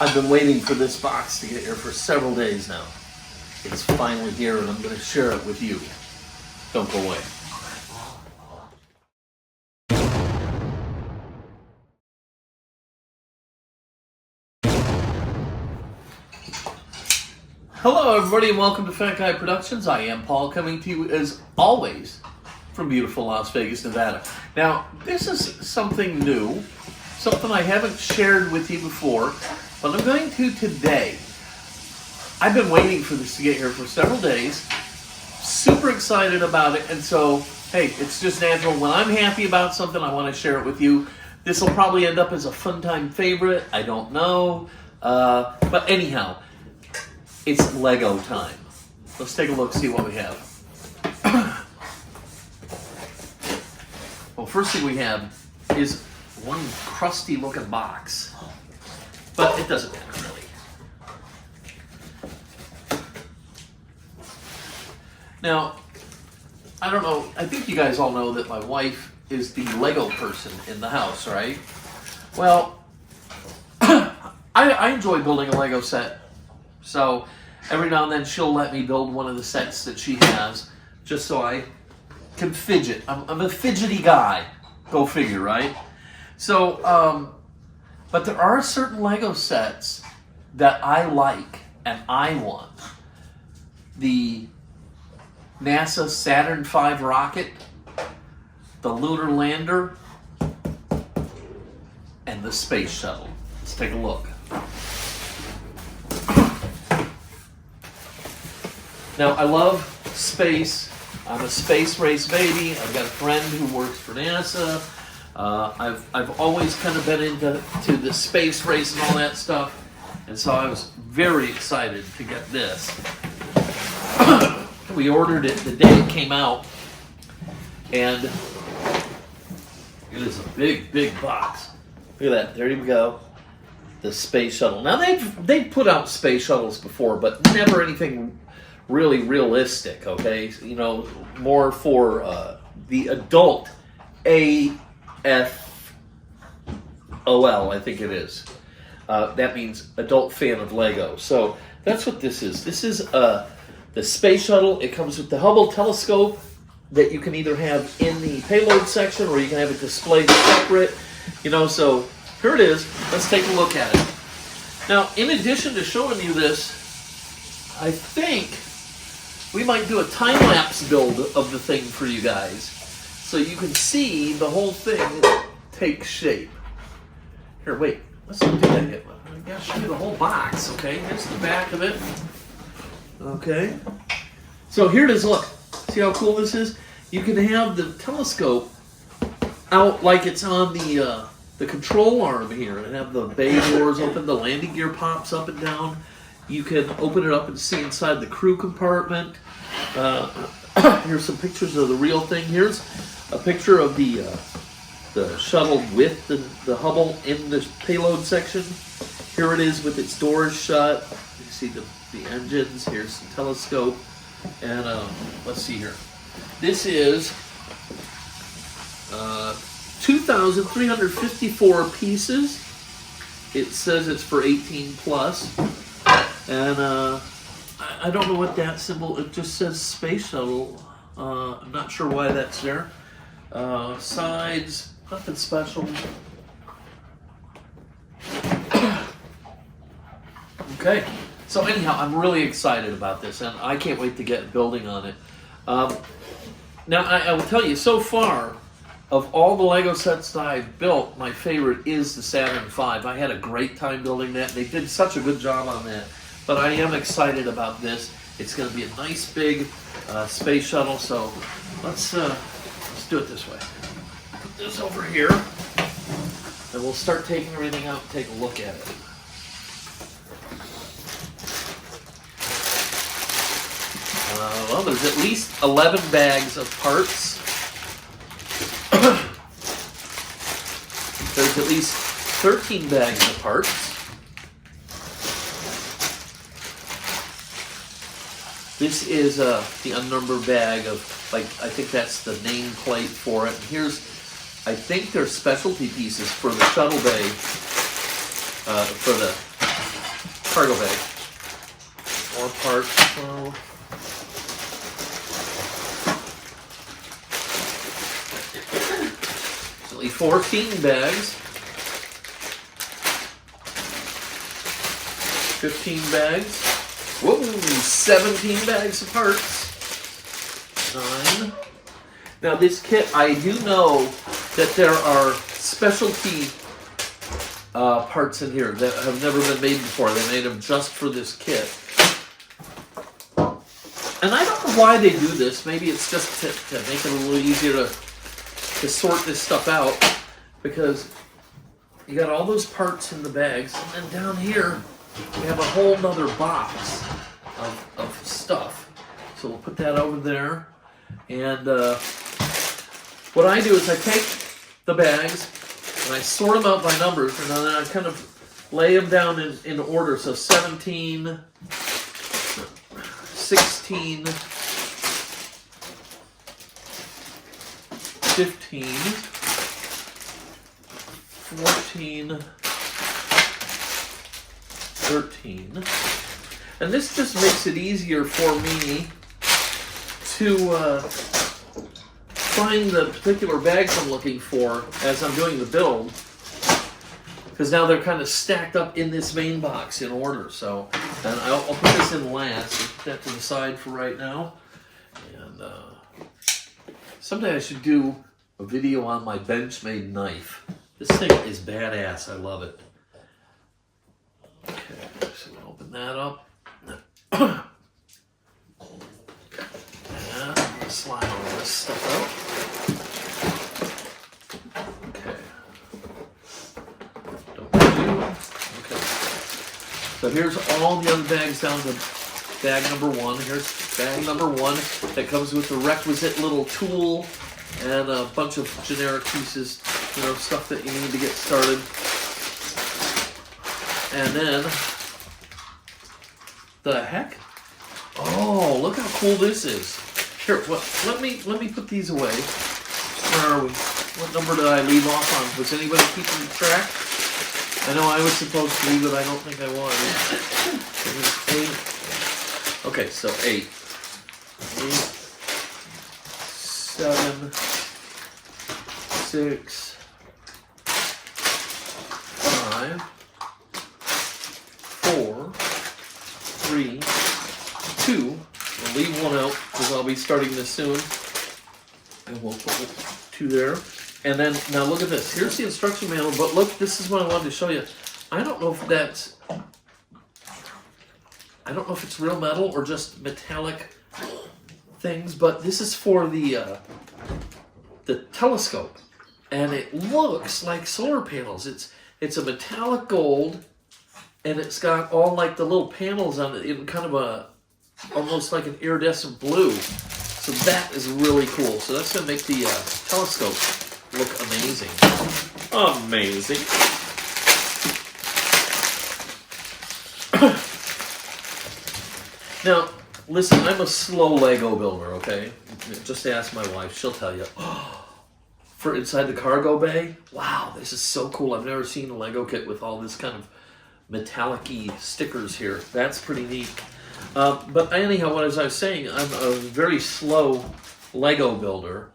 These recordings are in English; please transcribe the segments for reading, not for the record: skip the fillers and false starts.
I've been waiting for this box to get here for several days now. It's finally here and I'm going to share it with you. Don't go away. Hello everybody and welcome to Fat Guy Productions. I am Paul, coming to you as always from beautiful Las Vegas, Nevada. Now, this is something new, something I haven't shared with you before, but I'm going to today. I've been waiting for this to get here for several days, super excited about it, and so, hey, it's just natural. When I'm happy about something, I want to share it with you. This will probably end up as a fun time favorite, I don't know, but anyhow, it's Lego time. Let's take a look, see what we have. Well, first thing we have is one crusty looking box, but it doesn't matter really. Now, I don't know, I think you guys all know that my wife is the Lego person in the house, right? Well, I enjoy building a Lego set, so every now and then she'll let me build one of the sets that she has, just so I can fidget. I'm a fidgety guy, go figure, right? So, but there are certain Lego sets that I like and I want. The NASA Saturn V rocket, the lunar lander, and the space shuttle. Let's take a look. Now, I love space. I'm a space race baby. I've got a friend who works for NASA. I've always kind of been into the space race and all that stuff. And so I was very excited to get this. We ordered it the day it came out, and it is a big, big box. Look at that, there you go. The space shuttle. Now they've put out space shuttles before, but never anything really realistic, okay? You know, more for the adult AFOL, I think it is. That means adult fan of Lego. So that's what this is. This is the space shuttle. It comes with the Hubble telescope that you can either have in the payload section or you can have it displayed separate. You know, so here it is. Let's take a look at it. Now, in addition to showing you this, I think we might do a time-lapse build of the thing for you guys so you can see the whole thing take shape. Here, wait. Let's not do that yet. I gotta show you the whole box, okay? Here's the back of it. Okay. So here it is, look. See how cool this is? You can have the telescope out like it's on the control arm here and have the bay doors open, the landing gear pops up and down. You can open it up and see inside the crew compartment. Here's some pictures of the real thing. Here's a picture of the shuttle with the Hubble in the payload section. Here it is with its doors shut. You see the engines. Here's the telescope. And let's see here. This is 2,354 pieces. It says it's for 18 plus. And I don't know what that symbol, it just says space shuttle. I'm not sure why that's there. Sides, nothing special. Okay, so anyhow, I'm really excited about this and I can't wait to get building on it. Now, I will tell you, so far, of all the Lego sets that I've built, my favorite is the Saturn V. I had a great time building that. They did such a good job on that. But I am excited about this. It's going to be a nice big space shuttle, so let's do it this way. Put this over here, and we'll start taking everything out and take a look at it. Well, there's at least 11 bags of parts. There's at least 13 bags of parts. This is the unnumbered bag of, like, I think that's the nameplate for it. And here's, I think they're specialty pieces for the shuttle bay, for the cargo bag. More parts. So it's only 14 bags. 15 bags. Whoa, 17 bags of parts. 9. Now this kit, I do know that there are specialty parts in here that have never been made before. They made them just for this kit. And I don't know why they do this. Maybe it's just to make it a little easier to sort this stuff out. Because you got all those parts in the bags. And then down here, we have a whole nother box of stuff. So we'll put that over there. And what I do is I take the bags and I sort them out by numbers, and then I kind of lay them down in order. So 17, 16, 15, 14, 13. And this just makes it easier for me to find the particular bags I'm looking for as I'm doing the build, because now they're kind of stacked up in this main box in order. So, and I'll put this in last, put that to the side for right now. And someday I should do a video on my Benchmade knife. This thing is badass. I love it. Okay, so we'll open that up. And slide all this stuff out. Okay. Okay. So here's all the other bags down to bag number 1. Here's bag number 1 that comes with the requisite little tool and a bunch of generic pieces, you know, stuff that you need to get started. And then, the heck? Oh, look how cool this is. Here, well, let me put these away. Where are we? What number did I leave off on? Was anybody keeping track? I know I was supposed to be, but I don't think I was. It was 8. Okay, so 8. 8, 7, 6, 5, 4, 3, 2. We'll leave one out because I'll be starting this soon. And we'll put 2 there. And then, now look at this. Here's the instruction manual, but look, this is what I wanted to show you. I don't know if that's, I don't know if it's real metal or just metallic things, but this is for the telescope. And it looks like solar panels. It's a metallic gold, and it's got all like the little panels on it in kind of a, almost like an iridescent blue. So that is really cool. So that's going to make the telescope look amazing. Amazing. Now, listen, I'm a slow Lego builder, okay? Just ask my wife, she'll tell you. For inside the cargo bay, wow, this is so cool. I've never seen a Lego kit with all this kind of metallic-y stickers here. That's pretty neat. But anyhow, as I was saying, I'm a very slow Lego builder.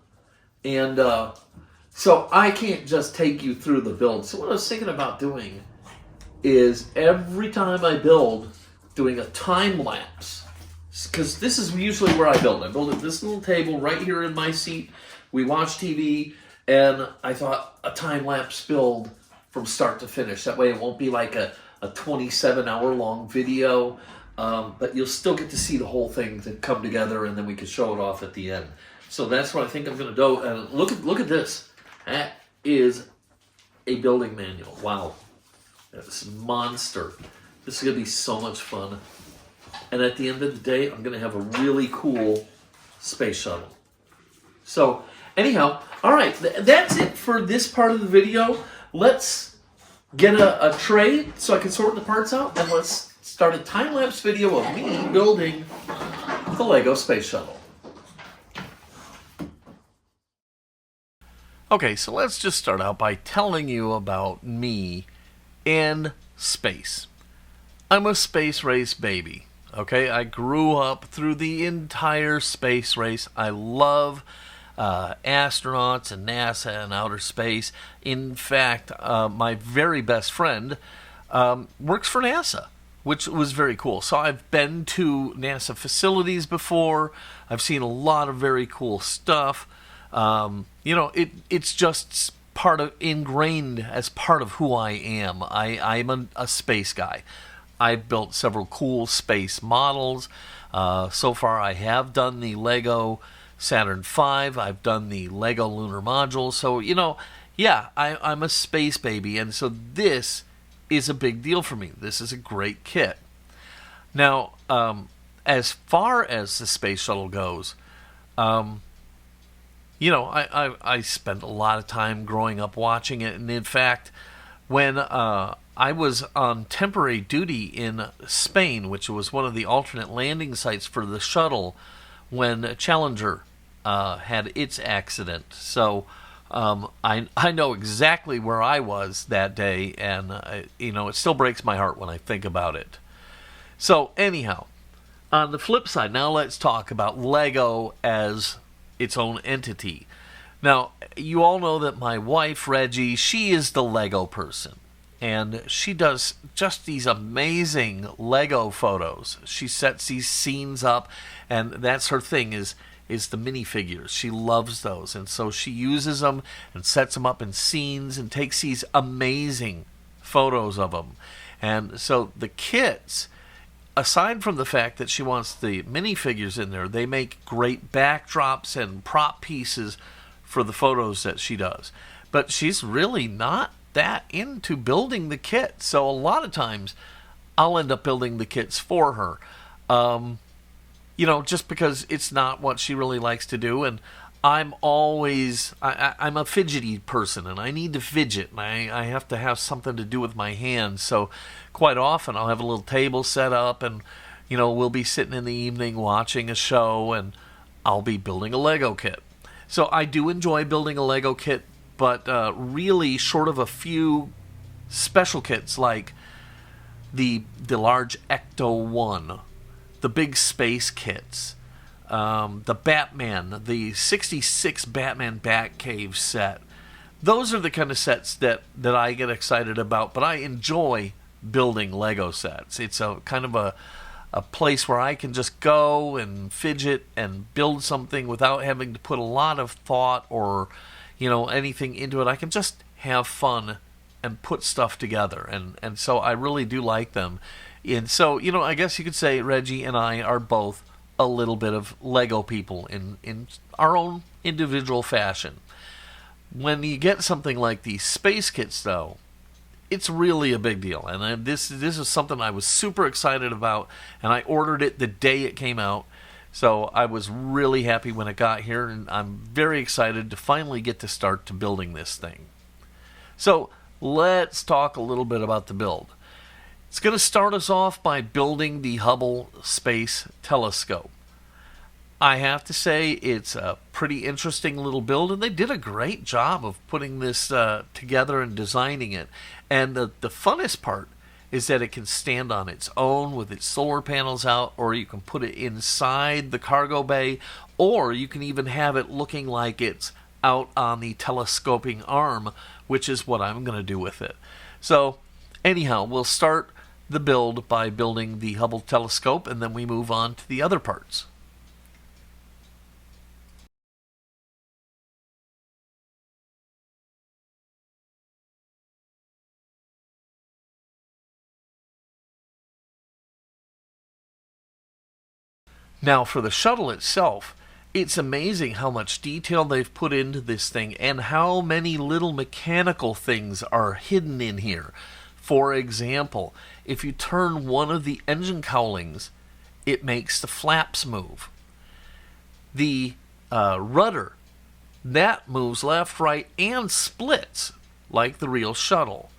And so I can't just take you through the build. So what I was thinking about doing is every time I build, doing a time lapse. Because this is usually where I build. I build at this little table right here in my seat. We watch TV, and I thought a time lapse build from start to finish. That way it won't be like a 27-hour long video. But you'll still get to see the whole thing to come together, and then we can show it off at the end. So that's what I think I'm going to do. And look at this. That is a building manual. Wow. That's a monster. This is going to be so much fun. And at the end of the day, I'm going to have a really cool space shuttle. So anyhow, all right. That's it for this part of the video. Let's get a tray so I can sort the parts out, and let's start a time-lapse video of me building the Lego Space Shuttle. Okay, so let's just start out by telling you about me in space. I'm a space race baby. Okay, I grew up through the entire space race. I love astronauts and NASA and outer space. In fact, my very best friend works for NASA, which was very cool. So I've been to NASA facilities before. I've seen a lot of very cool stuff. It's just part of ingrained as part of who I am. I'm a space guy. I've built several cool space models. So far, I have done the Lego Saturn V. I've done the Lego Lunar Module. So, yeah, I'm a space baby. And so this is a big deal for me. This is a great kit. Now, as far as the space shuttle goes, I spent a lot of time growing up watching it. And in fact, when I was on temporary duty in Spain, which was one of the alternate landing sites for the shuttle when Challenger had its accident. So I know exactly where I was that day, and it still breaks my heart when I think about it. So anyhow, on the flip side, now let's talk about Lego as its own entity. Now, you all know that my wife, Reggie, she is the Lego person. And she does just these amazing Lego photos. She sets these scenes up, and that's her thing is the minifigures. She loves those. And so she uses them and sets them up in scenes and takes these amazing photos of them. And so the kits, aside from the fact that she wants the minifigures in there, they make great backdrops and prop pieces for the photos that she does. But she's really not that into building the kit. So a lot of times I'll end up building the kits for her. Just because it's not what she really likes to do. And I'm a fidgety person, and I need to fidget, and I have to have something to do with my hands. So quite often I'll have a little table set up, and we'll be sitting in the evening watching a show, and I'll be building a Lego kit. So I do enjoy building a Lego kit, but really short of a few special kits like the large Ecto-1, the big space kits, the Batman, the 66 Batman Batcave set. Those are the kind of sets that I get excited about, but I enjoy building Lego sets. It's a kind of a place where I can just go and fidget and build something without having to put a lot of thought or anything into it. I can just have fun and put stuff together, and so I really do like them. And so I guess you could say Reggie and I are both a little bit of Lego people in our own individual fashion. When you get something like these space kits, though, it's really a big deal, and this is something I was super excited about, and I ordered it the day it came out. So I was really happy when it got here, and I'm very excited to finally get to start to building this thing. So let's talk a little bit about the build. It's going to start us off by building the Hubble Space Telescope. I have to say it's a pretty interesting little build, and they did a great job of putting this together and designing it. And the funnest part is that it can stand on its own with its solar panels out, or you can put it inside the cargo bay, or you can even have it looking like it's out on the telescoping arm, which is what I'm going to do with it. So anyhow, we'll start the build by building the Hubble telescope, and then we move on to the other parts. Now, for the shuttle itself, it's amazing how much detail they've put into this thing and how many little mechanical things are hidden in here. For example, if you turn one of the engine cowlings, it makes the flaps move. The rudder, that moves left, right, and splits like the real shuttle.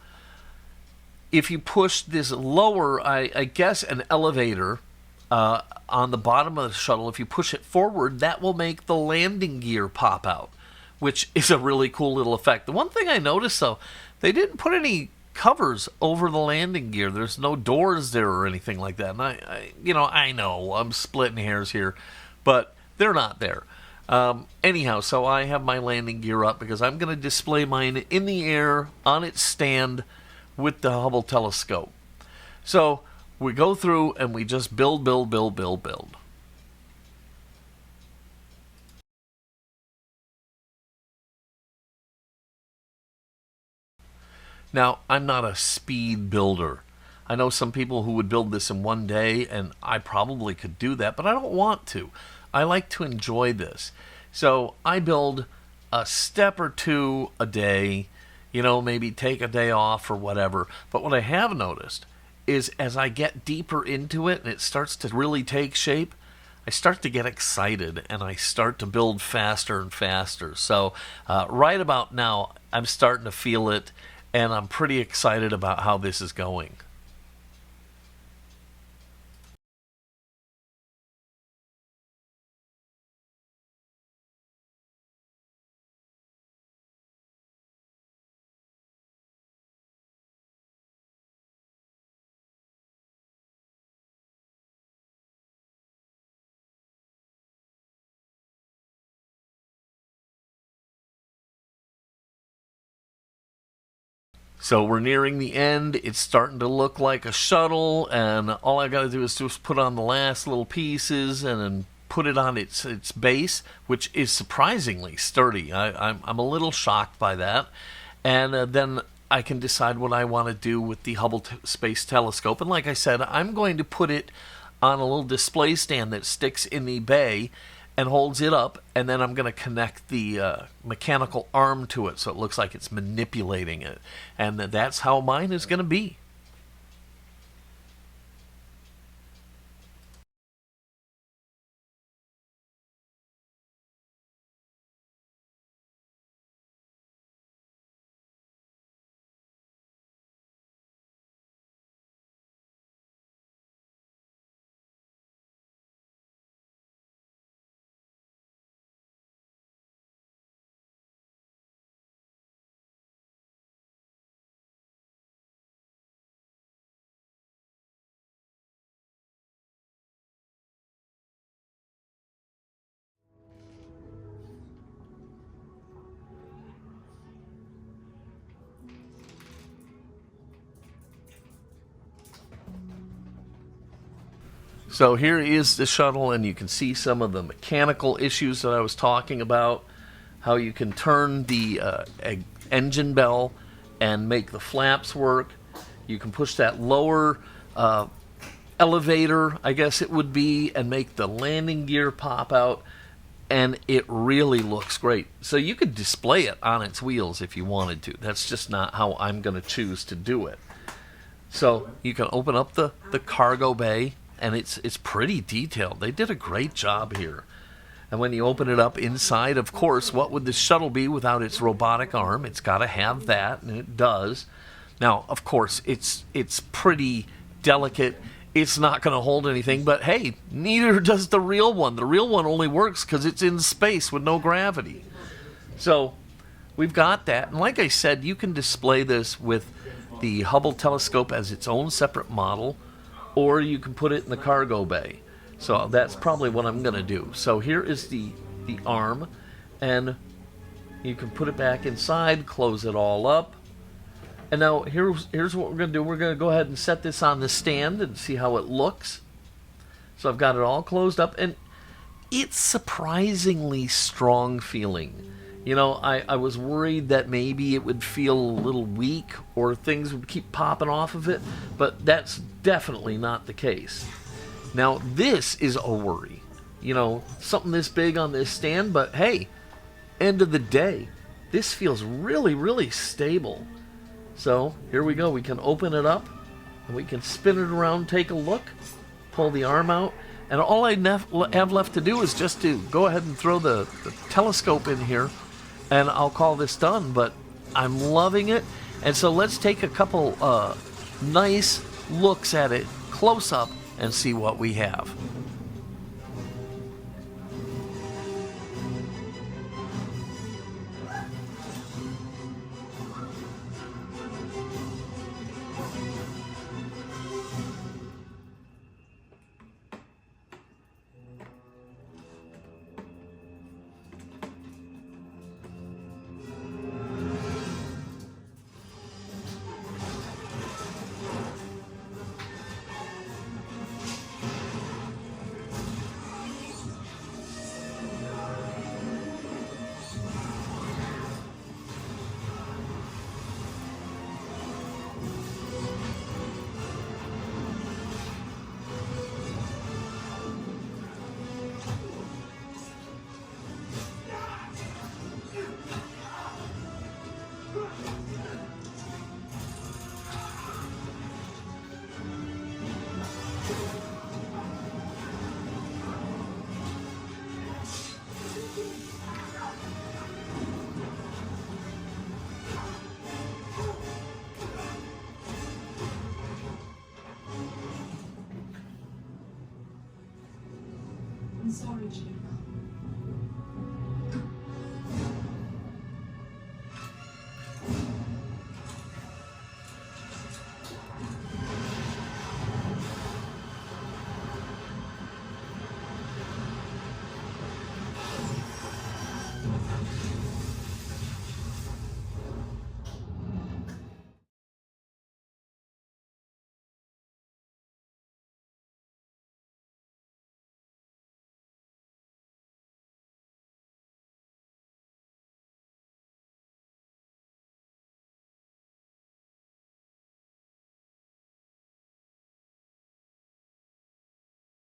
If you push this lower, I guess an elevator on the bottom of the shuttle, if you push it forward, that will make the landing gear pop out, which is a really cool little effect. The one thing I noticed, though, they didn't put any covers over the landing gear. There's no doors there or anything like that. And I know I'm splitting hairs here, but they're not there. Anyhow, so I have my landing gear up because I'm going to display mine in the air on its stand with the Hubble telescope. So we go through and we just build. Now, I'm not a speed builder. I know some people who would build this in one day, and I probably could do that, but I don't want to. I like to enjoy this. So I build a step or two a day, maybe take a day off or whatever. But what I have noticed is as I get deeper into it and it starts to really take shape, I start to get excited and I start to build faster and faster. So right about now, I'm starting to feel it, and I'm pretty excited about how this is going. So we're nearing the end. It's starting to look like a shuttle, and all I got to do is just put on the last little pieces and then put it on its base, which is surprisingly sturdy. I'm a little shocked by that. And then I can decide what I want to do with the Hubble Space Telescope. And like I said, I'm going to put it on a little display stand that sticks in the bay and holds it up, and then I'm going to connect the mechanical arm to it so it looks like it's manipulating it. And that's how mine is going to be. So here is the shuttle, and you can see some of the mechanical issues that I was talking about, how you can turn the engine bell and make the flaps work. You can push that lower elevator, I guess it would be, and make the landing gear pop out, and it really looks great. So you could display it on its wheels if you wanted to. That's just not how I'm going to choose to do it. So you can open up the cargo bay, and it's pretty detailed. They did a great job here. And when you open it up inside, of course, what would the shuttle be without its robotic arm? It's got to have that, and it does. Now, of course, it's pretty delicate. It's not going to hold anything, but hey, neither does the real one. The real one only works because it's in space with no gravity. So we've got that. And like I said, you can display this with the Hubble telescope as its own separate model, or you can put it in the cargo bay. So that's probably what I'm going to do. So here is the arm, and you can put it back inside, close it all up. And now here's what we're going to do. We're going to go ahead and set this on the stand and see how it looks. So I've got it all closed up, and it's surprisingly strong feeling. I was worried that maybe it would feel a little weak or things would keep popping off of it, but that's definitely not the case. Now, this is a worry. Something this big on this stand, but hey, end of the day, this feels really, really stable. So here we go. We can open it up, and we can spin it around, take a look, pull the arm out, and all I have left to do is just to go ahead and throw the telescope in here, and I'll call this done. But I'm loving it, and so let's take a couple nice looks at it close up and see what we have. in storage here now.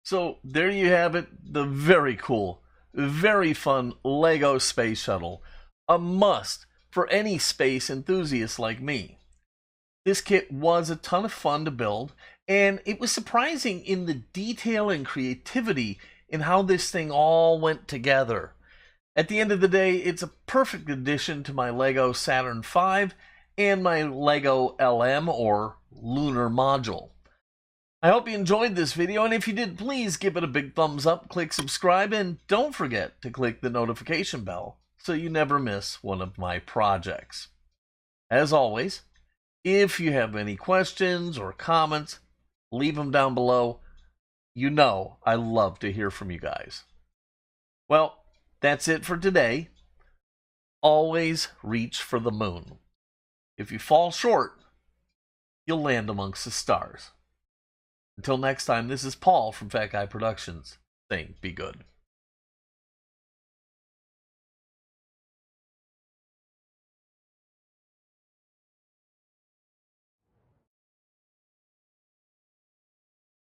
So there you have it, the very cool, very fun Lego Space Shuttle. A must for any space enthusiast like me. This kit was a ton of fun to build, and it was surprising in the detail and creativity in how this thing all went together. At the end of the day, it's a perfect addition to my Lego Saturn V and my Lego LM or Lunar Module. I hope you enjoyed this video, and if you did, please give it a big thumbs up, click subscribe, and don't forget to click the notification bell so you never miss one of my projects. As always, if you have any questions or comments, leave them down below. You know I love to hear from you guys. Well, that's it for today. Always reach for the moon. If you fall short, you'll land amongst the stars. Until next time, this is Paul from Fat Guy Productions saying be good.